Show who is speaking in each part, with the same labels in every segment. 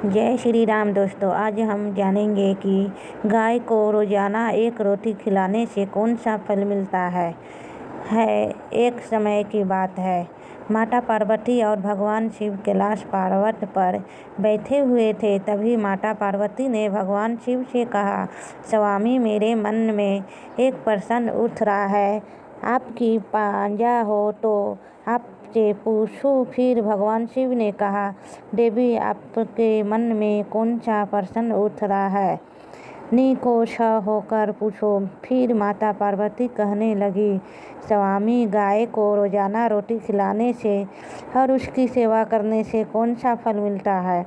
Speaker 1: जय श्री राम दोस्तों। आज हम जानेंगे कि गाय को रोजाना एक रोटी खिलाने से कौन सा फल मिलता है। एक समय की बात है, माता पार्वती और भगवान शिव कैलाश पर्वत पर बैठे हुए थे। तभी माता पार्वती ने भगवान शिव से कहा, स्वामी, मेरे मन में एक प्रश्न उठ रहा है, आपकी पांजा हो तो आपसे पूछूं। फिर भगवान शिव ने कहा, देवी, आपके मन में कौन सा प्रश्न उठ रहा है, निकोश होकर पूछो। फिर माता पार्वती कहने लगी, स्वामी, गाय को रोजाना रोटी खिलाने से और उसकी सेवा करने से कौन सा फल मिलता है,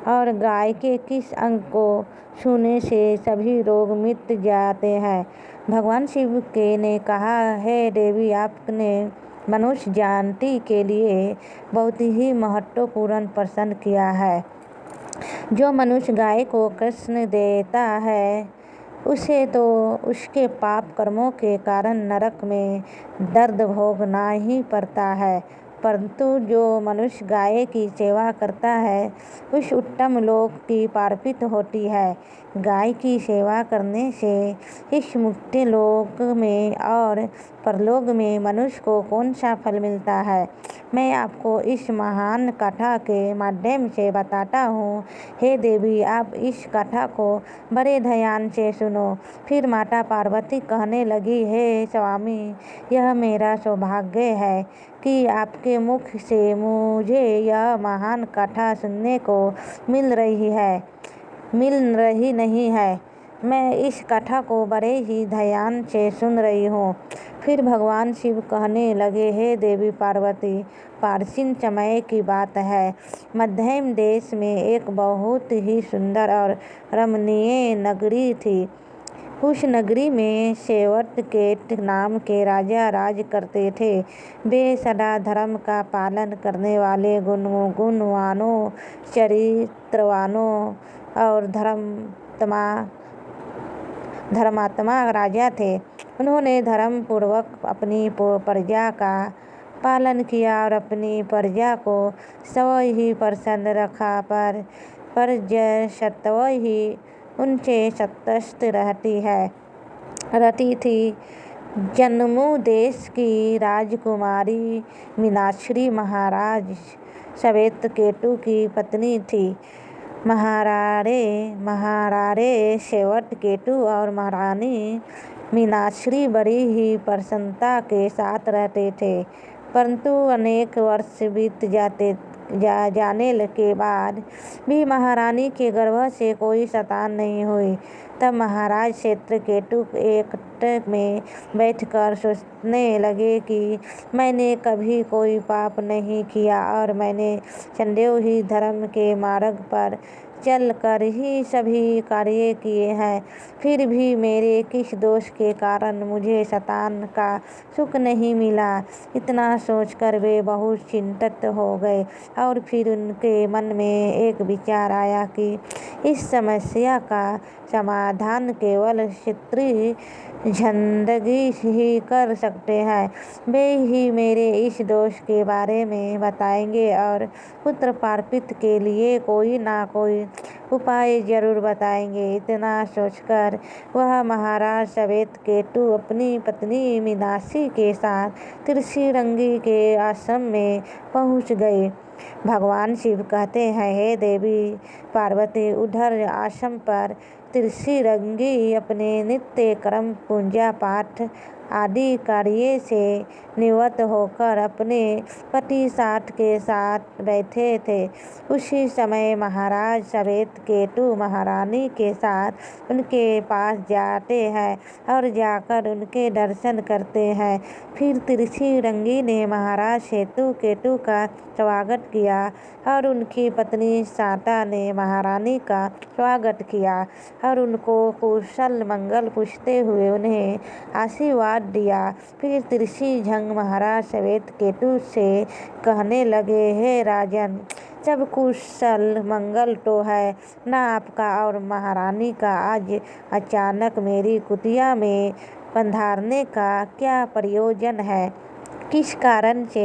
Speaker 1: और गाय के किस अंग को छूने से सभी रोग मिट जाते हैं। भगवान शिव के ने कहा, है देवी, आपने मनुष्य जाति के लिए बहुत ही महत्वपूर्ण प्रश्न किया है। जो मनुष्य गाय को कष्ट देता है उसे तो उसके पाप कर्मों के कारण नरक में दर्द भोगना ही पड़ता है, परंतु जो मनुष्य गाय की सेवा करता है उस उत्तम लोक की प्राप्ति होती है। गाय की सेवा करने से इस मुक्ति लोक में और परलोक में मनुष्य को कौन सा फल मिलता है, मैं आपको इस महान कथा के माध्यम से बताता हूँ। हे देवी, आप इस कथा को बड़े ध्यान से सुनो। फिर माता पार्वती कहने लगी, हे स्वामी, यह मेरा सौभाग्य है कि आपके मुख से मुझे यह महान कथा सुनने को मिल रही नहीं है। मैं इस कथा को बड़े ही ध्यान से सुन रही हूँ। फिर भगवान शिव कहने लगे, हे देवी पार्वती, प्राचीन समय की बात है, मध्यम देश में एक बहुत ही सुंदर और रमणीय नगरी थी। उस नगरी में सेवटकेट नाम के राजा राज करते थे। वे सदा धर्म का पालन करने वाले गुणवानों, चरित्रवानों और धर्मात्मा राजा थे। उन्होंने धर्म पूर्वक अपनी प्रजा का पालन किया और अपनी प्रजा को स्वयं ही प्रसन्न रखा, पर प्रजा स्वतः ही उनसे संतुष्ट रहती थी। जम्मू देश की राजकुमारी मीनाक्षी महाराज श्वेतकेतु की पत्नी थी। महाराणे श्वेतकेतु और महारानी मीनाक्षी बड़ी ही प्रसन्नता के साथ रहते थे, परंतु अनेक वर्ष बीत जाने के बाद भी महारानी के गर्भ से कोई संतान नहीं हुई। तब महाराज श्वेतकेतु एक में बैठकर सोचने लगे कि मैंने कभी कोई पाप नहीं किया और मैंने सदैव ही धर्म के मार्ग पर चल कर ही सभी कार्य किए हैं, फिर भी मेरे किस दोष के कारण मुझे संतान का सुख नहीं मिला। इतना सोचकर वे बहुत चिंतित हो गए और फिर उनके मन में एक विचार आया कि इस समस्या का समाधान केवल क्षत्रिय जिंदगी ही कर सकते हैं। वे ही मेरे इस दोष के बारे में बताएंगे और पुत्र प्राप्ति के लिए कोई ना कोई उपाय जरूर बताएंगे। इतना सोचकर वह महाराज श्वेतकेतु अपनी पत्नी मीनाक्षी के साथ त्रिशृंगी के आश्रम में पहुंच गए। भगवान शिव कहते हैं, हे देवी पार्वती, उधर आश्रम पर त्रिशृंगी अपने नित्य कर्म, पूजा पाठ आदि कार्य से निवृत्त होकर अपने पति साठ के साथ बैठे थे। उसी समय महाराज श्वेतकेतु महारानी के साथ उनके पास जाते हैं और जाकर उनके दर्शन करते हैं। फिर त्रिशृंगी ने महाराज श्वेतकेतु का स्वागत किया और उनकी पत्नी शांता ने महारानी का स्वागत किया और उनको कुशल मंगल पूछते हुए उन्हें आशीर्वाद दिया। फिर त्रिशृंग महाराज श्वेतकेतु से कहने लगे, हे राजन, सब कुशल मंगल तो है ना आपका और महारानी का, आज अचानक मेरी कुटिया में पधारने का क्या प्रयोजन है। किस कारण से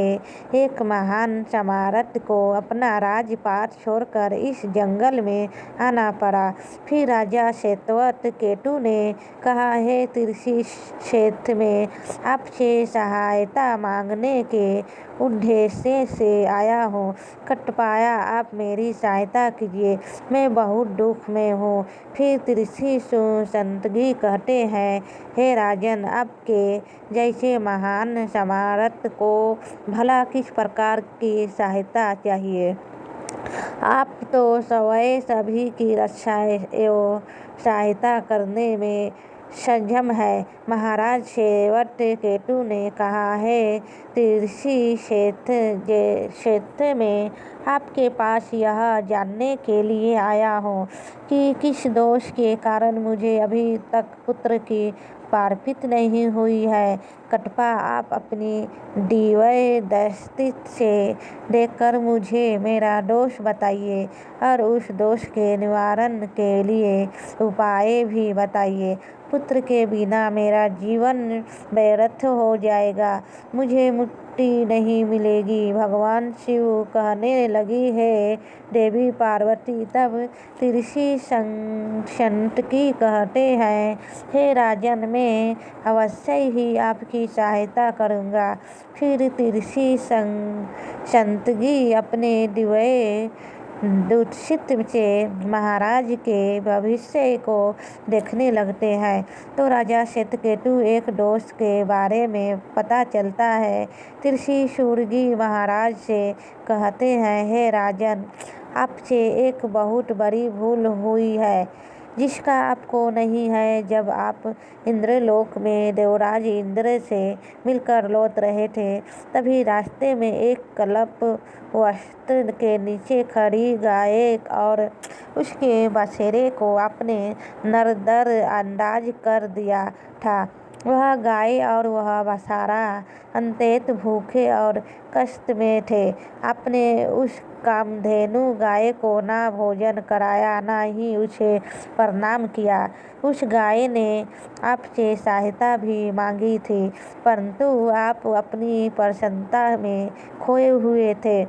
Speaker 1: एक महान सम्राट को अपना राजपाट छोड़कर इस जंगल में आना पड़ा। फिर राजा श्वेतकेतु ने कहा, हे तीर्थक्षेत्र में आपसे सहायता मांगने के उद्देश्य से आया हूँ। कटपाया, आप मेरी सहायता कीजिए, मैं बहुत दुख में हूँ। फिर ऋषि सुशंतगी कहते हैं, हे राजन, आपके जैसे महान सम्राट को भला किस प्रकार की सहायता चाहिए। आप तो स्वयं सभी की रक्षा एवं सहायता करने में सक्षम है। महाराज श्वेतकेतु ने कहा, है ऋषि क्षेत्र में आपके पास यह जानने के लिए आया हूँ कि किस दोष के कारण मुझे अभी तक पुत्र की प्राप्ति नहीं हुई है। कटपा, आप अपनी दिव्य दृष्टि से देखकर मुझे मेरा दोष बताइए और उस दोष के निवारण के लिए उपाय भी बताइए। पुत्र के बिना मेरा जीवन व्यर्थ हो जाएगा, मुझे मुक्ति नहीं मिलेगी। भगवान शिव कहने लगी, है देवी पार्वती। तब ऋषि सुशंतकी कहते हैं, हे राजन, मैं अवश्य ही आपकी सहायता करूँगा। फिर ऋषि सुशंतकी अपने दिव्य दृष्टि से महाराज के भविष्य को देखने लगते हैं तो राजा श्वेतकेतु एक दोष के बारे में पता चलता है। ऋषि सुशंतकी महाराज से कहते हैं, हे राजन, आपसे एक बहुत बड़ी भूल हुई है जिसका आपको नहीं है। जब आप इंद्रलोक में देवराज इंद्र से मिलकर लौट रहे थे, तभी रास्ते में एक कल्प वृक्ष के नीचे खड़ी गाय और उसके बछड़े को आपने नजरअंदाज कर दिया था। वह गाय और वह बछड़ा अत्यंत भूखे और कष्ट में थे। आपने उस कामधेनु गाय को ना भोजन कराया, ना ही उसे प्रणाम किया। उस गाय ने आपसे सहायता भी मांगी थी, परंतु आप अपनी प्रसन्नता में खोए हुए थे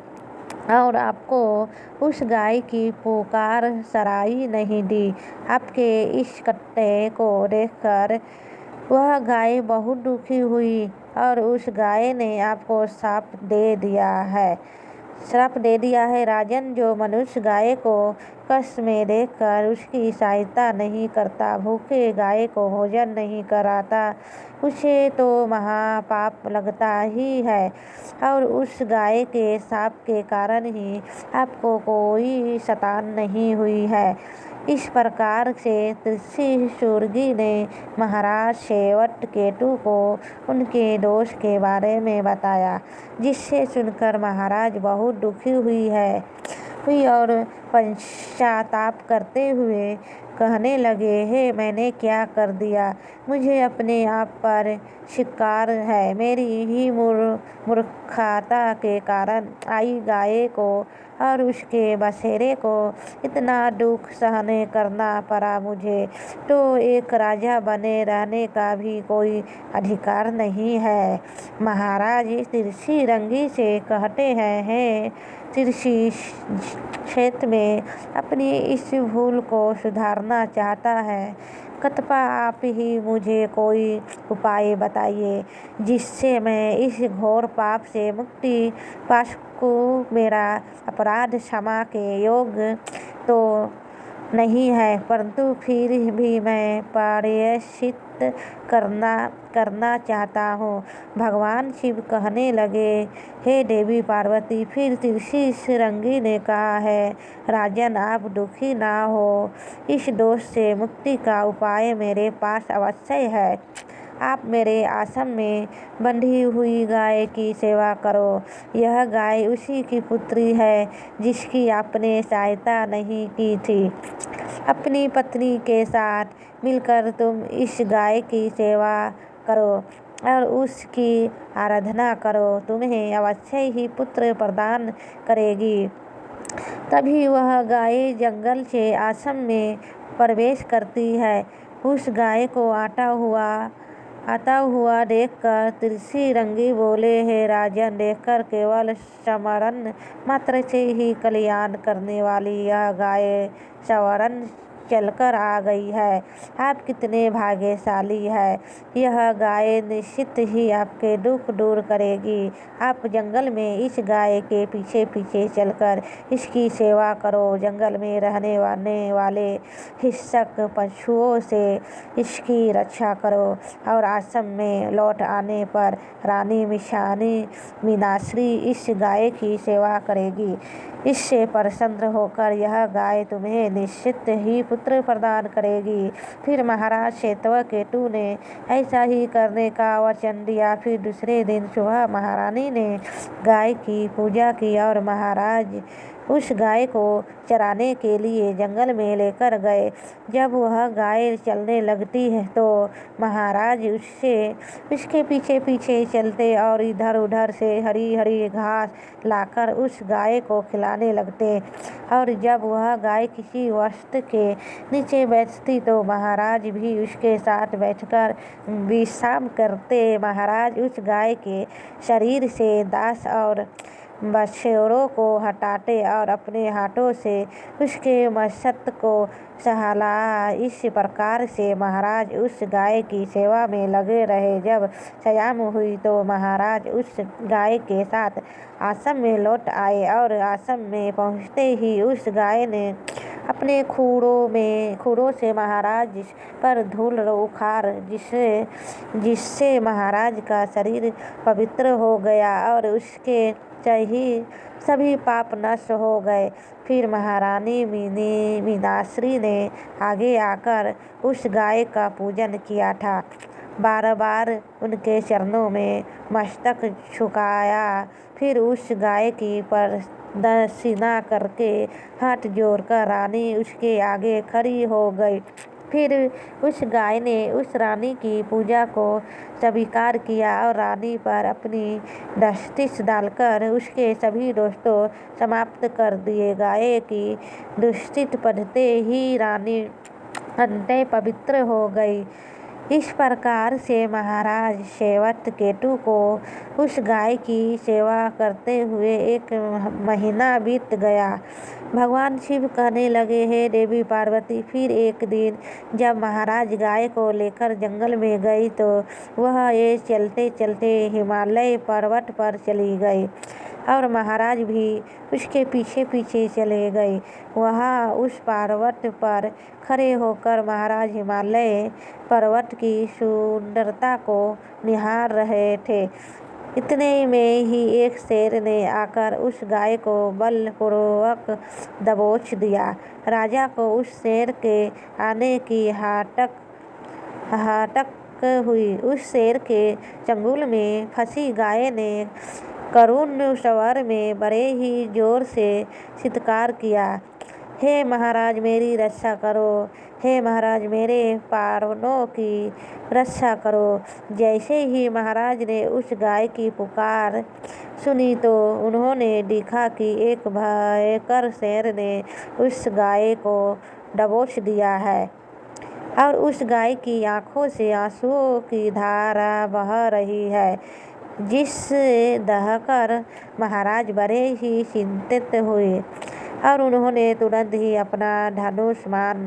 Speaker 1: और आपको उस गाय की पुकार सराही नहीं दी। आपके इस कर्तव्य को देखकर वह गाय बहुत दुखी हुई और उस गाय ने आपको श्राप दे दिया है। राजन, जो मनुष्य गाय को कष्ट में देखकर उसकी सहायता नहीं करता, भूखे गाय को भोजन नहीं कराता, उसे तो महापाप लगता ही है और उस गाय के शाप के कारण ही आपको कोई संतान नहीं हुई है। इस प्रकार से ऋषि सुशंतकी ने महाराज श्वेतकेतु को उनके दोष के बारे में बताया, जिससे सुनकर महाराज बहुत दुखी हुई और पश्चाताप करते हुए कहने लगे, हे मैंने क्या कर दिया, मुझे अपने आप पर शिकार है। मेरी ही मूर्खता के कारण आई गाय को और उसके बछड़े को इतना दुख सहन करना पड़ा। मुझे तो एक राजा बने रहने का भी कोई अधिकार नहीं है। महाराज ऋषि रंगी से कहते हैं, हे ऋषि क्षेत्र में अपनी इस भूल को सुधारना चाहता है। कटपा, आप ही मुझे कोई उपाय बताइए जिससे मैं इस घोर पाप से मुक्ति पा सकूं। मेरा अपराध क्षमा के योग्य तो नहीं है, परंतु फिर भी मैं प्रायश्चित करना चाहता हूँ। भगवान शिव कहने लगे, हे देवी पार्वती। फिर ऋषि सुशंतकी ने कहा, है राजन, आप दुखी ना हो, इस दोष से मुक्ति का उपाय मेरे पास अवश्य है। आप मेरे आश्रम में बंधी हुई गाय की सेवा करो। यह गाय उसी की पुत्री है जिसकी आपने सहायता नहीं की थी। अपनी पत्नी के साथ मिलकर तुम इस गाय की सेवा करो और उसकी आराधना करो, तुम्हें अवश्य ही पुत्र प्रदान करेगी। तभी वह गाय जंगल से आश्रम में प्रवेश करती है। उस गाय को आता हुआ आता हुआ देखकर त्रिशी रंगी बोले, हे राजन, देखकर केवल स्मरण मात्र से ही कल्याण करने वाली यह गाय सवरण चलकर आ गई है। आप कितने भाग्यशाली है। यह गाय निश्चित ही आपके दुख दूर करेगी। आप जंगल में इस गाय के पीछे पीछे चलकर इसकी सेवा करो। जंगल में रहने वाले हिंसक पशुओं से इसकी रक्षा करो और आश्रम में लौट आने पर रानी मीनाश्री इस गाय की सेवा करेगी। इससे प्रसन्न होकर यह गाय तुम्हें निश्चित ही पुत्र प्रदान करेगी। फिर महाराज श्वेतकेतु ने ऐसा ही करने का वचन दिया। फिर दूसरे दिन सुबह महारानी ने गाय की पूजा की और महाराज उस गाय को चराने के लिए जंगल में लेकर गए। जब वह गाय चलने लगती है तो महाराज उसके पीछे पीछे चलते और इधर उधर से हरी हरी घास लाकर उस गाय को खिलाने लगते। और जब वह गाय किसी वृक्ष के नीचे बैठती तो महाराज भी उसके साथ बैठकर विश्राम करते। महाराज उस गाय के शरीर से दास और बछड़ों को हटाते और अपने हाथों से उसके मस्तक को सहला। इस प्रकार से महाराज उस गाय की सेवा में लगे रहे। जब शाम हुई तो महाराज उस गाय के साथ आश्रम में लौट आए और आश्रम में पहुंचते ही उस गाय ने अपने खूरों से महाराज पर धूल उखाड़ जिससे महाराज का शरीर पवित्र हो गया और उसके सभी पाप नष्ट हो गए। फिर महारानी मीनाश्री ने आगे आकर उस गाय का पूजन किया था। बार बार उनके चरणों में मस्तक झुकाया। फिर उस गाय की प्रदक्षिणा करके हाथ जोड़कर रानी उसके आगे खड़ी हो गई। फिर उस गाय ने उस रानी की पूजा को स्वीकार किया और रानी पर अपनी दृष्टि डालकर उसके सभी दोषों समाप्त कर दिए। गाय की दृष्टि पड़ते ही रानी अंततः पवित्र हो गई। इस प्रकार से महाराज श्वेतकेतु को उस गाय की सेवा करते हुए 1 महीना बीत गया। भगवान शिव कहने लगे, हे देवी पार्वती, फिर एक दिन जब महाराज गाय को लेकर जंगल में गई तो वह ये चलते चलते हिमालय पर्वत पर चली गई और महाराज भी उसके पीछे पीछे चले गए। वहाँ उस पर्वत पर खड़े होकर महाराज हिमालय पर्वत की सुंदरता को निहार रहे थे। इतने में ही एक शेर ने आकर उस गाय को बलपूर्वक दबोच दिया। राजा को उस शेर के आने की हटक हुई। उस शेर के चंगुल में फंसी गाय ने करुण स्वर में बड़े ही जोर से चित्कार किया, हे महाराज, मेरी रक्षा करो। हे महाराज, मेरे प्राणों की रक्षा करो। जैसे ही महाराज ने उस गाय की पुकार सुनी तो उन्होंने देखा कि एक भयंकर शेर ने उस गाय को दबोच दिया है और उस गाय की आंखों से आंसुओं की धारा बह रही है। जिससे दहकर महाराज बड़े ही चिंतित हुए और उन्होंने तुरंत ही अपना धनुष बाण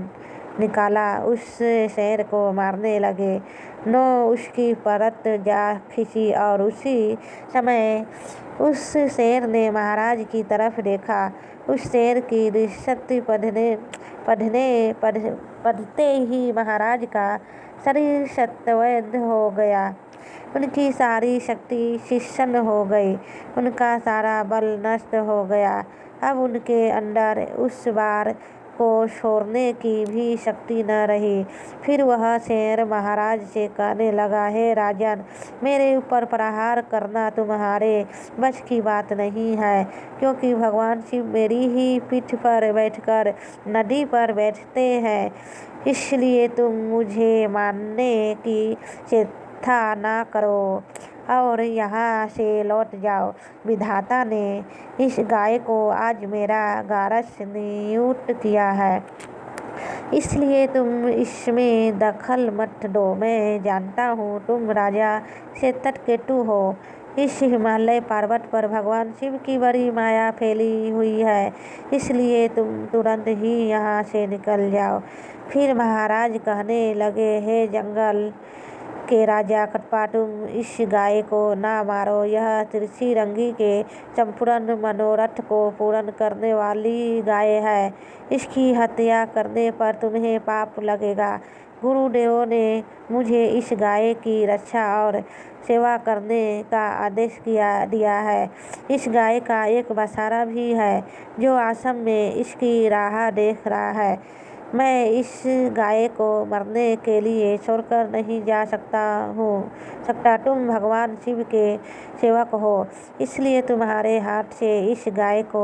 Speaker 1: निकाला। उस शेर को मारने लगे। नो उसकी परत जा खींची और उसी समय उस शेर ने महाराज की तरफ देखा। उस शेर की दृष्टि पड़ते ही महाराज का शरीर सत्वध हो गया। उनकी सारी शक्ति शिथिल हो गई। उनका सारा बल नष्ट हो गया। अब उनके अंदर उस बार को छोड़ने की भी शक्ति न रही। फिर वह शेर महाराज से कहने लगा, हे राजन, मेरे ऊपर प्रहार करना तुम्हारे बस की बात नहीं है, क्योंकि भगवान शिव मेरी ही पीठ पर बैठकर नदी पर बैठते हैं। इसलिए तुम मुझे मारने की चेष्टा न करो और यहाँ से लौट जाओ। विधाता ने इस गाय को आज मेरा गारस नियुक्त किया है। इसलिए तुम इसमें दखल मत दो। मैं जानता हूँ तुम राजा श्वेतकेतु हो। इस हिमालय पर्वत पर भगवान शिव की बड़ी माया फैली हुई है, इसलिए तुम तुरंत ही यहाँ से निकल जाओ। फिर महाराज कहने लगे, हे जंगल के राजा कटपा, तुम इस गाय को ना मारो। यह त्रिशिरंगी के संपूर्ण मनोरथ को पूर्ण करने वाली गाय है। इसकी हत्या करने पर तुम्हें पाप लगेगा। गुरुदेवों ने मुझे इस गाय की रक्षा और सेवा करने का आदेश दिया है। इस गाय का एक बछड़ा भी है जो आश्रम में इसकी राह देख रहा है। मैं इस गाय को मरने के लिए छोड़कर नहीं जा सकता। तुम भगवान शिव के सेवक हो, इसलिए तुम्हारे हाथ से इस गाय को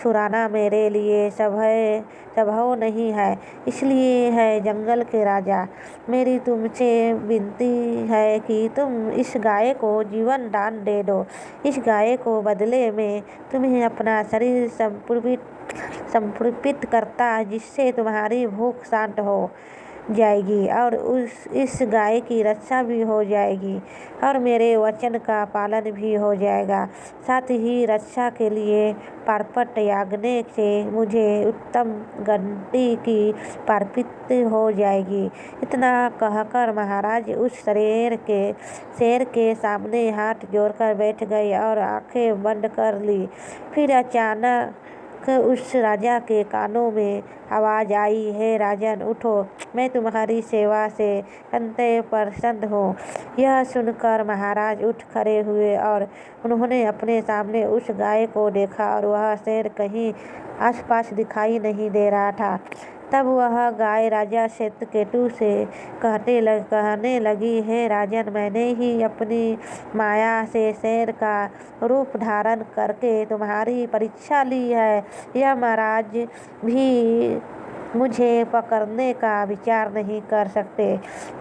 Speaker 1: छुड़ाना मेरे लिए संभव नहीं है। इसलिए है जंगल के राजा, मेरी तुमसे विनती है कि तुम इस गाय को जीवन दान दे दो। इस गाय को बदले में तुम्हें अपना शरीर समर्पित करता, जिससे तुम्हारी भूख शांत हो जाएगी और इस गाय की रक्षा भी हो जाएगी और मेरे वचन का पालन भी हो जाएगा। साथ ही रक्षा के लिए पर्वत त्यागने से मुझे उत्तम गति की प्राप्ति हो जाएगी। इतना कहकर महाराज उस शेर के सामने हाथ जोड़कर बैठ गए और आंखें बंद कर ली। फिर अचानक उस राजा के कानों में आवाज़ आई, हे राजन, उठो, मैं तुम्हारी सेवा से अत्यंत प्रसन्न हूँ। यह सुनकर महाराज उठ खड़े हुए और उन्होंने अपने सामने उस गाय को देखा और वह शेर कहीं आसपास दिखाई नहीं दे रहा था। तब वह गाय राजा श्वेतकेतु से कहने लगी, हे राजन, मैंने ही अपनी माया से शेर का रूप धारण करके तुम्हारी परीक्षा ली है। यह महाराज भी मुझे पकड़ने का विचार नहीं कर सकते।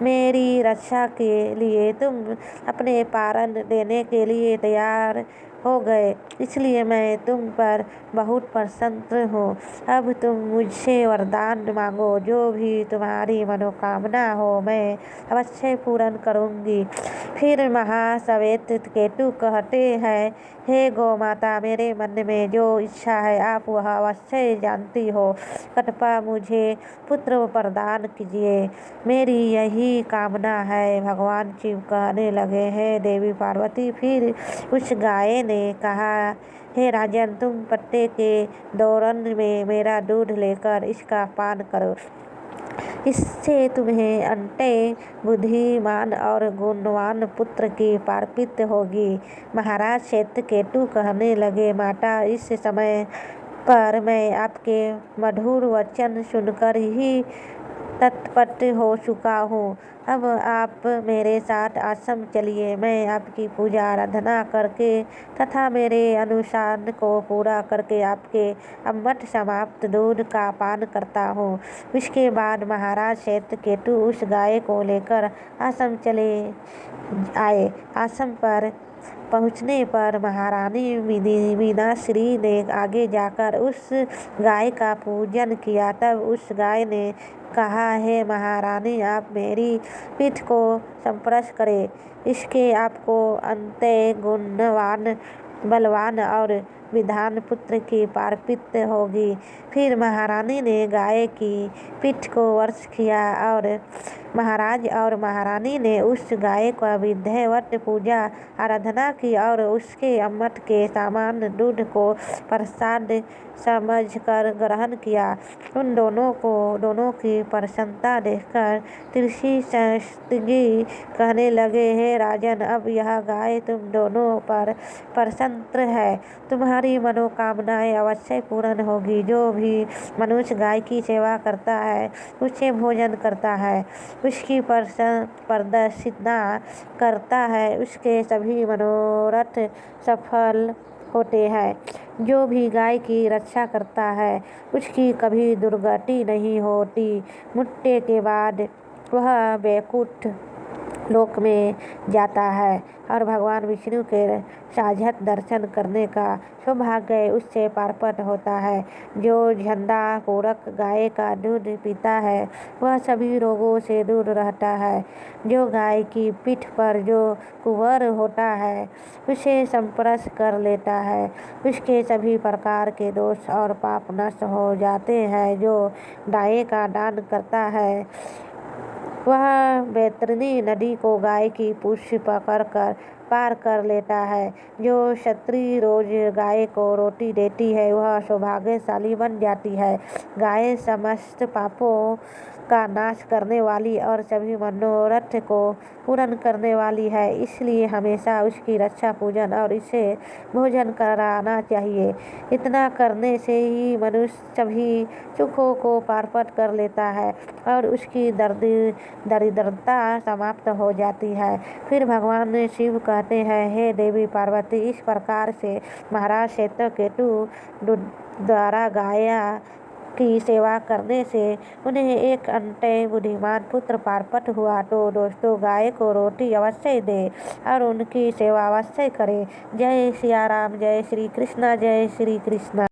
Speaker 1: मेरी रक्षा के लिए तुम अपने प्राण देने के लिए तैयार हो गए, इसलिए मैं तुम पर बहुत प्रसन्न हूँ। अब तुम मुझसे वरदान मांगो, जो भी तुम्हारी मनोकामना हो मैं अवश्य पूर्ण करूँगी। फिर महाश्वेतकेतु कहते हैं, हे गौ माता, मेरे मन में जो इच्छा है आप वह अवश्य जानती हो। कटपा, मुझे पुत्र प्रदान कीजिए, मेरी यही कामना है। भगवान शिव कहने लगे, हे देवी पार्वती। फिर उस गाय ने कहा, हे राजन, तुम पट्टे के दौरान में मेरा दूध लेकर इसका पान करो। इससे तुम्हें अत्यंत बुद्धिमान और गुणवान पुत्र की प्राप्ति होगी। महाराज श्वेतकेतु कहने लगे, माता, इस समय पर मैं आपके मधुर वचन सुनकर ही तत्पर हो चुका हूँ। अब आप मेरे साथ आश्रम चलिए। मैं आपकी पूजा आराधना करके तथा मेरे अनुष्ठान को पूरा करके आपके अमृत समाप्त दूध का पान करता हूँ। उसके बाद महाराज श्वेतकेतु उस गाय को लेकर आश्रम चले आए। आश्रम पर पहुँचने पर महारानी मीनाश्री ने आगे जाकर उस गाय का पूजन किया। तब उस गाय ने कहा, हे महारानी, आप मेरी पीठ को स्पर्श करें, इसके आपको अत्यंत गुणवान, बलवान और विद्वान पुत्र की प्राप्ति होगी। फिर महारानी ने गाय की पीठ को स्पर्श किया और महाराज और महारानी ने उस गाय का विधिवत पूजा आराधना की और उसके अमृत के समान दूध को प्रसाद समझकर ग्रहण किया। उन दोनों की प्रसन्नता देखकर त्रिशिरंगी कहने लगे, हे राजन, अब यह गाय तुम दोनों पर प्रसन्न है। तुम्हारी मनोकामनाएं अवश्य पूर्ण होगी। जो भी मनुष्य गाय की सेवा करता है, उसे भोजन करता है, उसकी प्रदक्षिणा करता है, उसके सभी मनोरथ सफल होते हैं। जो भी गाय की रक्षा करता है, उसकी कभी दुर्गति नहीं होती। मृत्यु के बाद वह वैकुंठ लोक में जाता है और भगवान विष्णु के साक्षात दर्शन करने का सौभाग्य उससे प्राप्त होता है। जो झंडा पूरक गाय का दूध पीता है वह सभी रोगों से दूर रहता है। जो गाय की पीठ पर जो कुंवर होता है उसे स्पर्श कर लेता है उसके सभी प्रकार के दोष और पाप नष्ट हो जाते हैं। जो गाय का दान करता है वह बैतरणी नदी को गाय की पूंछ पकड़कर पार कर लेता है। जो स्त्री रोज गाय को रोटी देती है वह सौभाग्यशाली बन जाती है। गाय समस्त पापों का नाश करने वाली और सभी मनोरथ को पूर्ण करने वाली है, इसलिए हमेशा उसकी रक्षा पूजन और इसे भोजन कराना चाहिए। इतना करने से ही मनुष्य सभी सुखों को प्राप्त कर लेता है और उसकी दरिद्रता समाप्त हो जाती है। फिर भगवान शिव कहते हैं, हे देवी पार्वती, इस प्रकार से महाराज श्वेतकेतु द्वारा गाया की सेवा करने से उन्हें एक अत्यंत बुद्धिमान पुत्र प्राप्त हुआ। तो दोस्तों, गाय को रोटी अवश्य दे और उनकी सेवा अवश्य करें। जय सिया राम, जय श्री कृष्णा, जय श्री कृष्णा।